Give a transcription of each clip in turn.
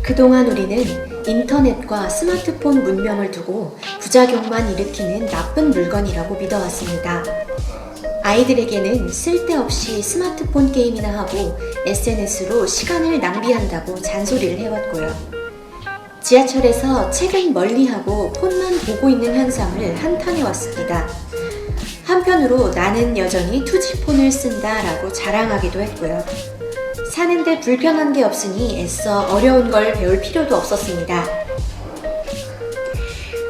그동안 우리는 인터넷과 스마트폰 문명을 두고 부작용만 일으키는 나쁜 물건이라고 믿어왔습니다. 아이들에게는 쓸데없이 스마트폰 게임이나 하고 SNS로 시간을 낭비한다고 잔소리를 해왔고요. 지하철에서 책은 멀리하고 폰만 보고 있는 현상을 한탄해왔습니다. 한편으로 나는 여전히 투지폰을 쓴다 라고 자랑하기도 했고요. 사는데 불편한 게 없으니 애써 어려운 걸 배울 필요도 없었습니다.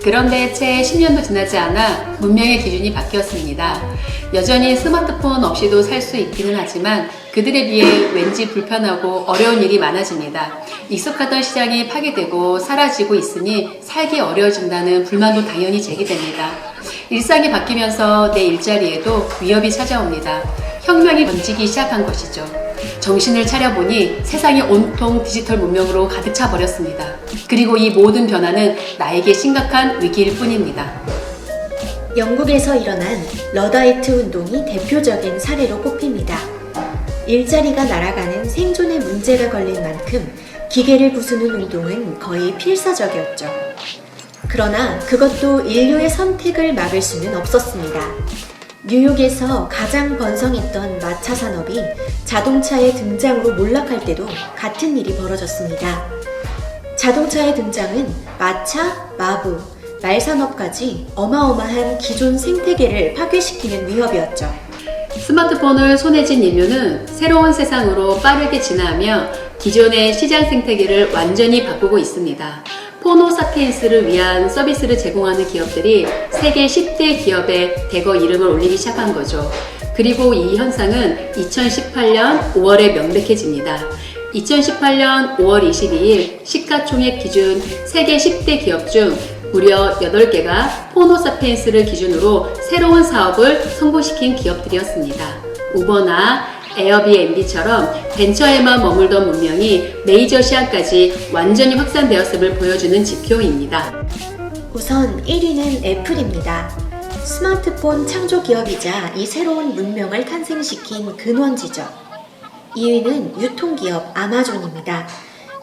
그런데 채 10년도 지나지 않아 문명의 기준이 바뀌었습니다. 여전히 스마트폰 없이도 살 수 있기는 하지만 그들에 비해 왠지 불편하고 어려운 일이 많아집니다. 익숙하던 시장이 파괴되고 사라지고 있으니 살기 어려워진다는 불만도 당연히 제기됩니다. 일상이 바뀌면서 내 일자리에도 위협이 찾아옵니다. 혁명이 번지기 시작한 것이죠. 정신을 차려보니 세상이 온통 디지털 문명으로 가득 차 버렸습니다. 그리고 이 모든 변화는 나에게 심각한 위기일 뿐입니다. 영국에서 일어난 러다이트 운동이 대표적인 사례로 꼽힙니다. 일자리가 날아가는 생존에 문제가 걸린 만큼 기계를 부수는 운동은 거의 필사적이었죠. 그러나 그것도 인류의 선택을 막을 수는 없었습니다. 뉴욕에서 가장 번성했던 마차 산업이 자동차의 등장으로 몰락할 때도 같은 일이 벌어졌습니다. 자동차의 등장은 마차, 마부, 말산업까지 어마어마한 기존 생태계를 파괴시키는 위협이었죠. 스마트폰을 손에 쥔 인류는 새로운 세상으로 빠르게 진화하며 기존의 시장 생태계를 완전히 바꾸고 있습니다. 호모사피엔스를 위한 서비스를 제공하는 기업들이 세계 10대 기업에 대거 이름을 올리기 시작한 거죠. 그리고 이 현상은 2018년 5월에 명백해집니다. 2018년 5월 22일 시가총액 기준 세계 10대 기업 중 무려 8개가 호모사피엔스를 기준으로 새로운 사업을 성공시킨 기업들이었습니다. 우버나 에어비앤비처럼 벤처에만 머물던 문명이 메이저 시장까지 완전히 확산되었음을 보여주는 지표입니다. 우선 1위는 애플입니다. 스마트폰 창조 기업이자 이 새로운 문명을 탄생시킨 근원지죠. 2위는 유통기업 아마존입니다.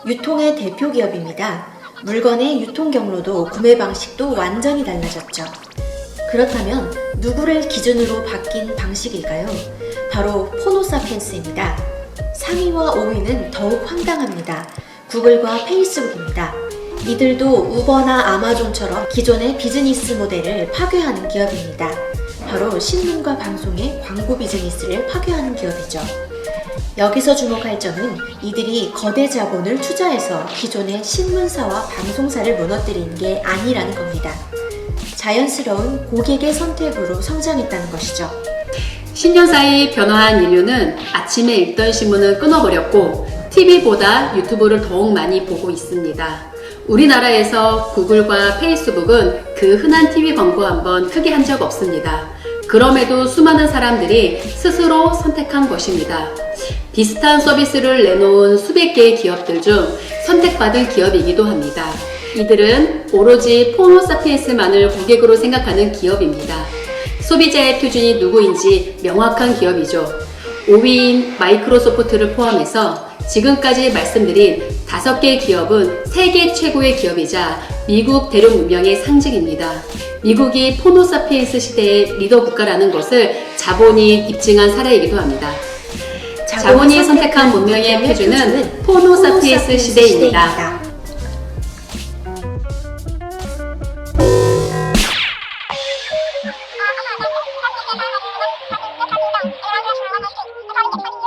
유통의 대표 기업입니다. 물건의 유통 경로도 구매 방식도 완전히 달라졌죠. 그렇다면 누구를 기준으로 바뀐 방식일까요? 바로 호모사피엔스입니다. 3위와 5위는 더욱 황당합니다. 구글과 페이스북입니다. 이들도 우버나 아마존처럼 기존의 비즈니스 모델을 파괴하는 기업입니다. 바로 신문과 방송의 광고 비즈니스를 파괴하는 기업이죠. 여기서 주목할 점은 이들이 거대 자본을 투자해서 기존의 신문사와 방송사를 무너뜨리는 게 아니라는 겁니다. 자연스러운 고객의 선택으로 성장했다는 것이죠. 10년 사이 변화한 인류는 아침에 읽던 신문을 끊어버렸고 TV보다 유튜브를 더욱 많이 보고 있습니다. 우리나라에서 구글과 페이스북은 그 흔한 TV 광고 한번 크게 한 적 없습니다. 그럼에도 수많은 사람들이 스스로 선택한 것입니다. 비슷한 서비스를 내놓은 수백 개의 기업들 중 선택받은 기업이기도 합니다. 이들은 오로지 호모사피엔스만을 고객으로 생각하는 기업입니다. 소비자의 표준이 누구인지 명확한 기업이죠. 5위인 마이크로소프트를 포함해서 지금까지 말씀드린 5개의 기업은 세계 최고의 기업이자 미국 대륙 문명의 상징입니다. 미국이 호모사피엔스 시대의 리더 국가라는 것을 자본이 입증한 사례이기도 합니다. 자본이 선택한 문명의 표준은 호모사피엔스 시대입니다.